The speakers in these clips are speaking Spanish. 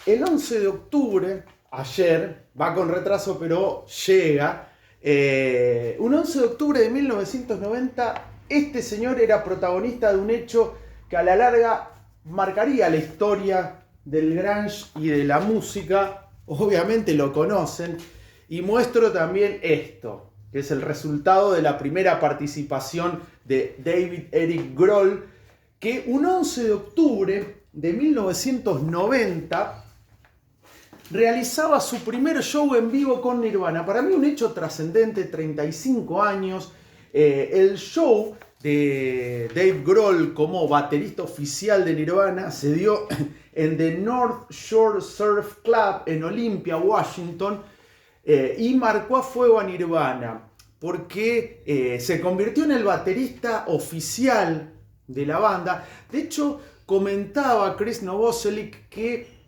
El 11 de octubre, ayer, va con retraso pero llega, un 11 de octubre de 1990, este señor era protagonista de un hecho que a la larga marcaría la historia del grunge y de la música, obviamente lo conocen, y muestro también esto, que es el resultado de la primera participación de David Eric Grohl, que un 11 de octubre de 1990 realizaba su primer show en vivo con Nirvana. Para mí un hecho trascendente, 35 años. El show de Dave Grohl como baterista oficial de Nirvana se dio en The North Shore Surf Club en Olympia, Washington, y marcó a fuego a Nirvana porque se convirtió en el baterista oficial de la banda. De hecho, comentaba Chris Novoselic que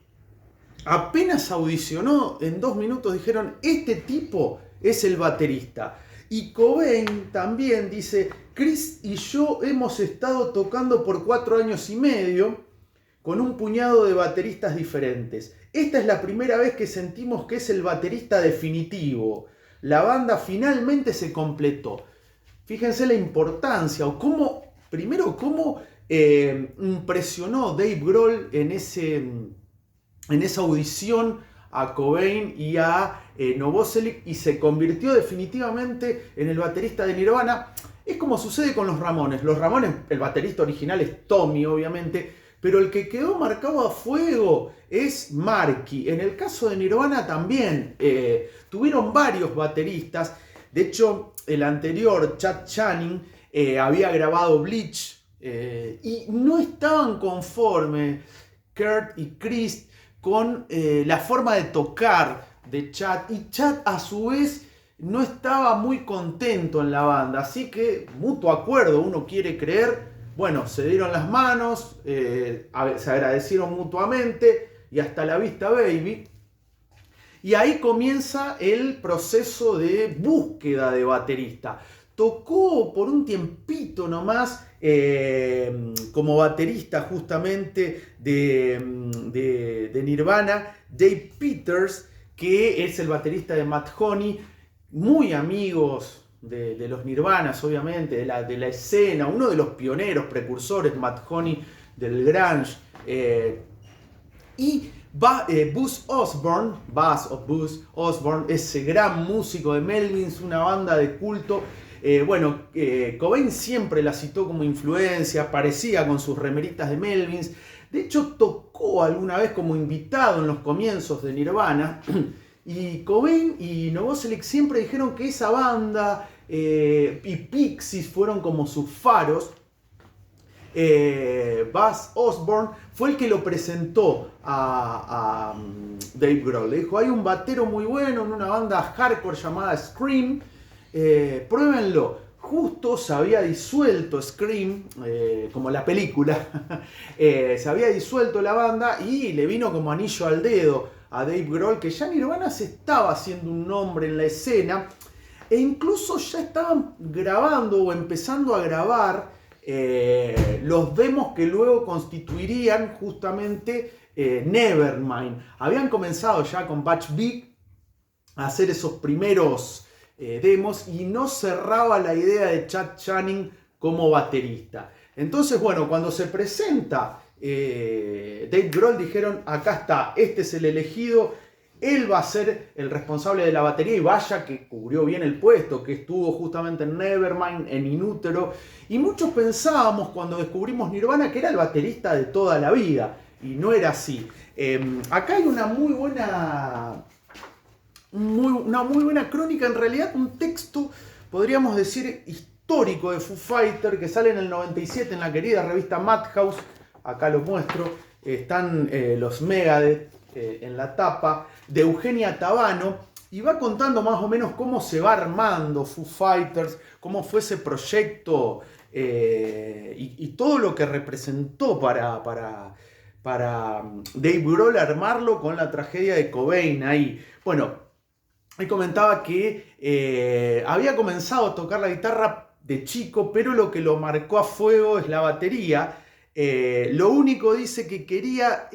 apenas audicionó, en 2 minutos dijeron, este tipo es el baterista. Y Cobain también dice, Chris y yo hemos estado tocando por 4 años y medio con un puñado de bateristas diferentes. Esta es la primera vez que sentimos que es el baterista definitivo. La banda finalmente se completó. Fíjense la importancia, o cómo, primero, cómo impresionó Dave Grohl en esa audición a Cobain y a Novoselic, y se convirtió definitivamente en el baterista de Nirvana. Es como sucede con los Ramones. Los Ramones, el baterista original es Tommy, obviamente, pero el que quedó marcado a fuego es Marky. En el caso de Nirvana también tuvieron varios bateristas. De hecho, el anterior, Chad Channing, había grabado Bleach y no estaban conformes Kurt y Chris con la forma de tocar de Chad, y Chad a su vez no estaba muy contento en la banda, así que mutuo acuerdo, uno quiere creer, bueno, se dieron las manos, se agradecieron mutuamente y hasta la vista baby. Y ahí comienza el proceso de búsqueda de baterista. Tocó por un tiempito nomás como baterista justamente de Nirvana, Dave Peters, que es el baterista de Matt Honey, muy amigos de los Nirvanas, obviamente, de la escena, uno de los pioneros, precursores, Matt Honey, del grunge. Y Buzz Osborne, ese gran músico de Melvins, una banda de culto. Cobain siempre la citó como influencia, aparecía con sus remeritas de Melvins. De hecho, tocó alguna vez como invitado en los comienzos de Nirvana. Y Cobain y Novoselic siempre dijeron que esa banda y Pixies fueron como sus faros. Buzz Osborne fue el que lo presentó a Dave Grohl. Le dijo, hay un batero muy bueno en una banda hardcore llamada Scream, pruébenlo. Justo se había disuelto Scream, como la película, se había disuelto la banda y le vino como anillo al dedo a Dave Grohl que ya Nirvana se estaba haciendo un nombre en la escena, e incluso ya estaban grabando o empezando a grabar los demos que luego constituirían justamente Nevermind. Habían comenzado ya con Batch Big a hacer esos primeros demos y no cerraba la idea de Chad Channing como baterista. Entonces, bueno, cuando se presenta Dave Grohl, dijeron, acá está, este es el elegido, él va a ser el responsable de la batería, y vaya que cubrió bien el puesto, que estuvo justamente en Nevermind, en Inútero, y muchos pensábamos cuando descubrimos Nirvana que era el baterista de toda la vida, y no era así. Acá hay una muy buena crónica, en realidad un texto, podríamos decir, histórico de Foo Fighters, que sale en el 97 en la querida revista Madhouse. Acá lo muestro, están los Megadeth en la tapa, de Eugenia Tabano, y va contando más o menos cómo se va armando Foo Fighters, cómo fue ese proyecto y todo lo que representó para Dave Grohl armarlo con la tragedia de Cobain ahí. Bueno, él comentaba que había comenzado a tocar la guitarra de chico, pero lo que lo marcó a fuego es la batería. Lo único dice que quería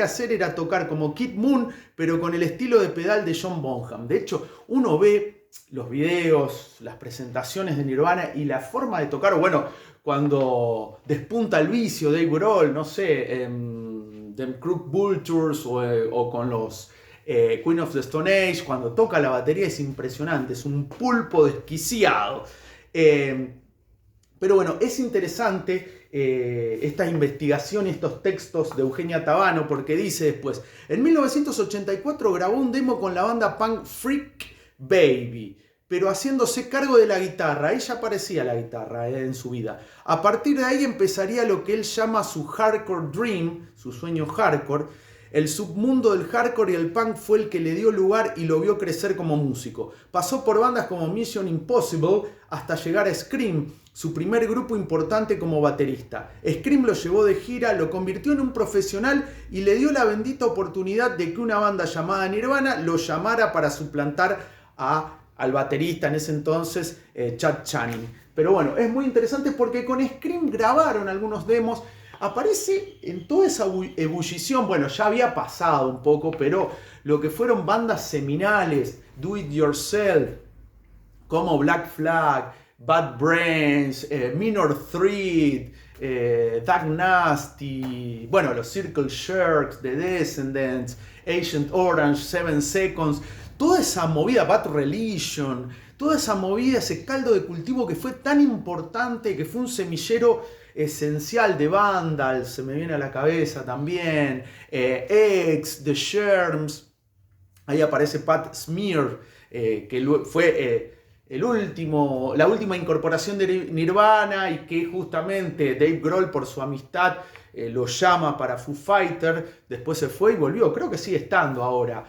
hacer era tocar como Kid Moon, pero con el estilo de pedal de John Bonham. De hecho, uno ve los videos, las presentaciones de Nirvana y la forma de tocar, bueno, cuando despunta el vicio de Dave Grohl, no sé, en The Crook Vultures o con los Queen of the Stone Age, cuando toca la batería es impresionante, es un pulpo desquiciado. Pero bueno, es interesante esta investigación y estos textos de Eugenia Tabano, porque dice después, en 1984 grabó un demo con la banda punk Freak Baby, pero haciéndose cargo de la guitarra. Ella parecía la guitarra en su vida. A partir de ahí empezaría lo que él llama su hardcore dream, su sueño hardcore. El submundo del hardcore y el punk fue el que le dio lugar y lo vio crecer como músico. Pasó por bandas como Mission Impossible hasta llegar a Scream, su primer grupo importante como baterista. Scream lo llevó de gira, lo convirtió en un profesional y le dio la bendita oportunidad de que una banda llamada Nirvana lo llamara para suplantar al baterista en ese entonces, Chad Channing. Pero bueno, es muy interesante porque con Scream grabaron algunos demos. Aparece en toda esa ebullición, bueno, ya había pasado un poco, pero lo que fueron bandas seminales, Do It Yourself, como Black Flag, Bad Brains, Minor Threat, Dark Nasty, bueno, los Circle Jerks, The Descendants, Agent Orange, 7 Seconds, toda esa movida, Bad Religion, toda esa movida, ese caldo de cultivo que fue tan importante, que fue un semillero esencial de Vandal, se me viene a la cabeza también, X, The Sherms, ahí aparece Pat Smear, que fue la última incorporación de Nirvana y que justamente Dave Grohl por su amistad lo llama para Foo Fighters, después se fue y volvió, creo que sigue estando ahora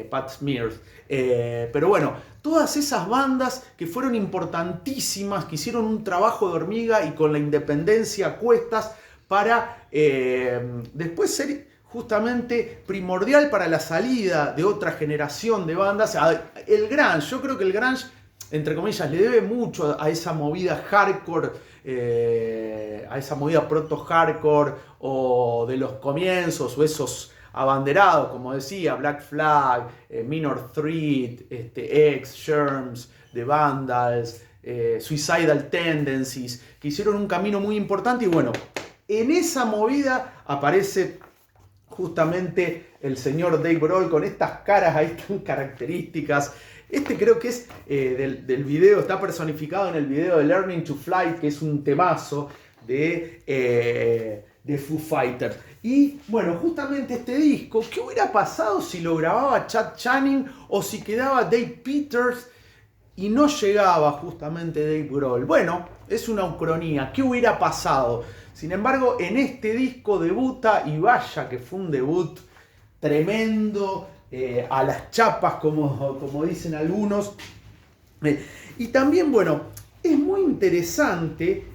Pat Smear. Pero bueno, todas esas bandas que fueron importantísimas, que hicieron un trabajo de hormiga y con la independencia a cuestas para después ser justamente primordial para la salida de otra generación de bandas. El grunge, yo creo que el grunge, entre comillas, le debe mucho a esa movida hardcore, a esa movida proto-hardcore o de los comienzos, o esos abanderados, como decía, Black Flag, Minor Threat, X, Sherms, The Vandals, Suicidal Tendencies, que hicieron un camino muy importante. Y bueno, en esa movida aparece justamente el señor Dave Grohl con estas caras ahí tan características. Creo que es del video, está personificado en el video de Learning to Fly, que es un temazo de Foo Fighters. Y bueno, justamente este disco, ¿qué hubiera pasado si lo grababa Chad Channing o si quedaba Dave Peters y no llegaba justamente Dave Grohl? Bueno, es una ucronía, ¿qué hubiera pasado? Sin embargo, en este disco debuta, y vaya que fue un debut tremendo, a las chapas, como dicen algunos. Y también, bueno, es muy interesante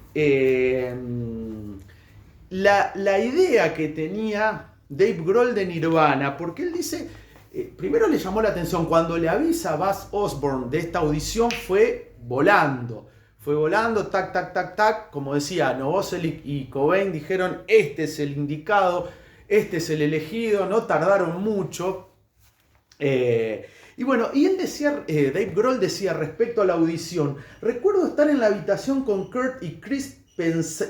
la idea que tenía Dave Grohl de Nirvana, porque él dice, primero le llamó la atención, cuando le avisa a Buzz Osborne de esta audición, fue volando, tac, tac, tac, tac, como decía, Novoselic y Cobain dijeron, este es el indicado, este es el elegido, no tardaron mucho. Y bueno, y él decía, Dave Grohl decía respecto a la audición, recuerdo estar en la habitación con Kurt y Chris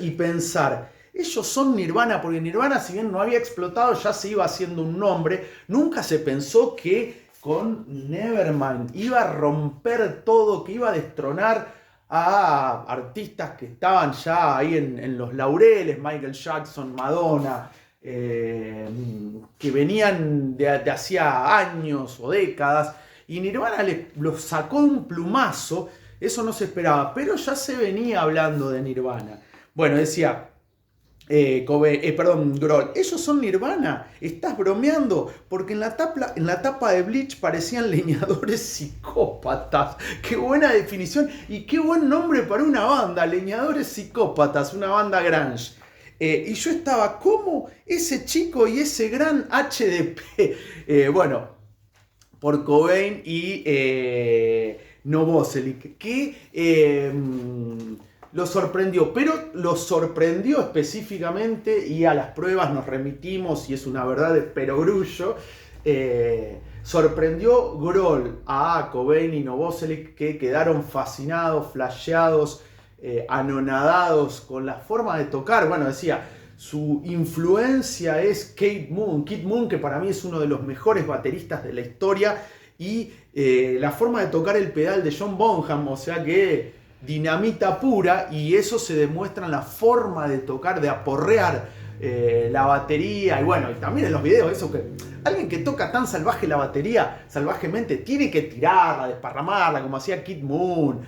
y pensar, ellos son Nirvana, porque Nirvana, si bien no había explotado, ya se iba haciendo un nombre, nunca se pensó que con Nevermind iba a romper todo, que iba a destronar a artistas que estaban ya ahí en los laureles, Michael Jackson, Madonna, que venían de hacía años o décadas, y Nirvana los sacó de un plumazo. Eso no se esperaba, pero ya se venía hablando de Nirvana. Bueno, decía Grohl, ellos son Nirvana, estás bromeando, porque en la tapa de Bleach parecían leñadores psicópatas. Qué buena definición y qué buen nombre para una banda, Leñadores Psicópatas, una banda grunge. Y yo estaba, ¿cómo ese chico y ese gran HDP? Bueno, por Cobain y Novoselic, que lo sorprendió, pero lo sorprendió específicamente, y a las pruebas nos remitimos y es una verdad de perogrullo. Sorprendió Grohl a Cobain y Novoselic, que quedaron fascinados, flasheados, anonadados con la forma de tocar. Bueno, decía, su influencia es Keith Moon, que para mí es uno de los mejores bateristas de la historia, y la forma de tocar el pedal de John Bonham, o sea que dinamita pura, y eso se demuestra en la forma de tocar, de aporrear la batería. Y bueno, y también en los videos, eso que alguien que toca tan salvaje la batería, salvajemente, tiene que tirarla, desparramarla, como hacía Keith Moon,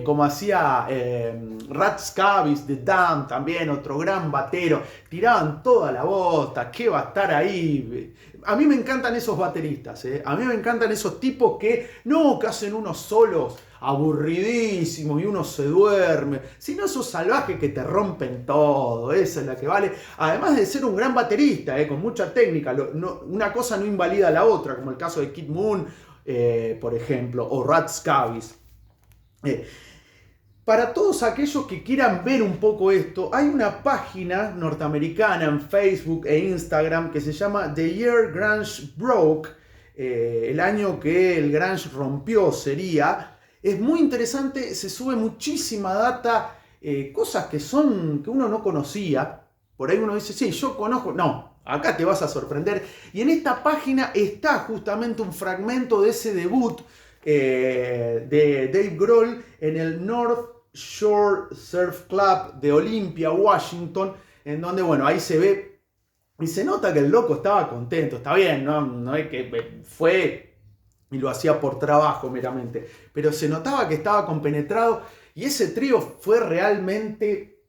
como hacía Rat Scabies de Damned, también otro gran batero. Tiraban toda la bosta, que va a estar ahí. A mí me encantan esos bateristas, a mí me encantan esos tipos que hacen unos solos aburridísimos y uno se duerme, sino esos salvajes que te rompen todo. Esa es la que vale, además de ser un gran baterista, con mucha técnica. Una cosa no invalida a la otra, como el caso de Keith Moon, por ejemplo, o Rat Scabies. Para todos aquellos que quieran ver un poco esto, hay una página norteamericana en Facebook e Instagram que se llama The Year Grunge Broke, el año que el grunge rompió sería. Es muy interesante, se sube muchísima data, cosas que uno no conocía. Por ahí uno dice, sí, yo conozco. No, acá te vas a sorprender. Y en esta página está justamente un fragmento de ese debut de Dave Grohl en el North Shore Surf Club de Olympia, Washington, en donde, bueno, ahí se ve y se nota que el loco estaba contento. Está bien, no es que fue y lo hacía por trabajo meramente, pero se notaba que estaba compenetrado, y ese trío fue realmente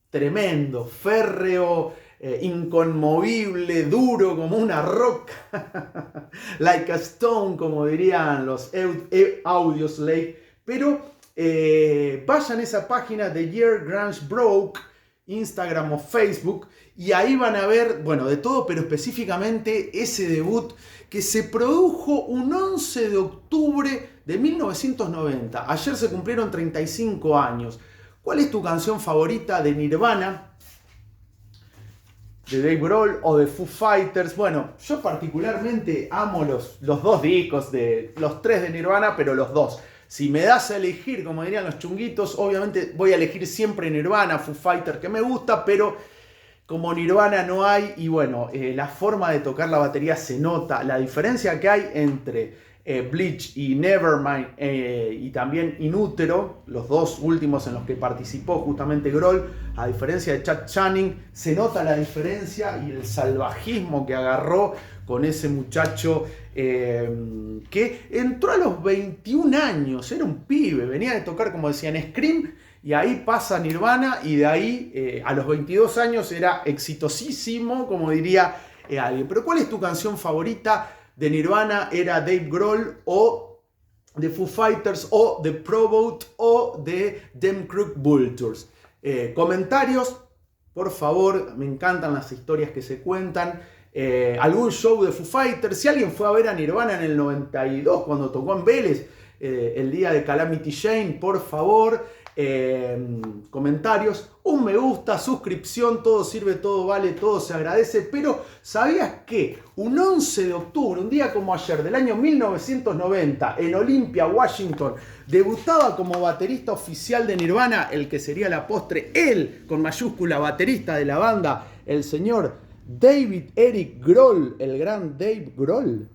tremendo, férreo, inconmovible, duro como una roca, like a stone, como dirían los Audioslave. Pero vayan a esa página de Year Grunge Broke, Instagram o Facebook, y ahí van a ver, bueno, de todo, pero específicamente ese debut que se produjo un 11 de octubre de 1990. Ayer se cumplieron 35 años. ¿Cuál es tu canción favorita de Nirvana, de Dave Grohl o de Foo Fighters? Bueno, yo particularmente amo los dos discos, los tres de Nirvana, pero los dos. Si me das a elegir, como dirían los chunguitos, obviamente voy a elegir siempre Nirvana, Foo Fighters, que me gusta, pero como Nirvana no hay. Y bueno, la forma de tocar la batería se nota, la diferencia que hay entre Bleach y Nevermind, y también In Utero, los dos últimos en los que participó justamente Grohl, a diferencia de Chad Channing, se nota la diferencia y el salvajismo que agarró con ese muchacho que entró a los 21 años, era un pibe, venía de tocar, como decían, Scream, y ahí pasa Nirvana, y de ahí a los 22 años era exitosísimo, como diría alguien. Pero ¿cuál es tu canción favorita de Nirvana? ¿Era Dave Grohl o de Foo Fighters o de Provost o de Them Crooked Vultures? Comentarios, por favor, me encantan las historias que se cuentan. Algún show de Foo Fighters, si alguien fue a ver a Nirvana en el 92 cuando tocó en Vélez, el día de Calamity Jane, por favor. Comentarios, un me gusta, suscripción, todo sirve, todo vale, todo se agradece. Pero ¿sabías que un 11 de octubre, un día como ayer del año 1990, en Olympia, Washington, debutaba como baterista oficial de Nirvana el que sería la postre, él con mayúscula, baterista de la banda, el señor David Eric Grohl, el gran Dave Grohl?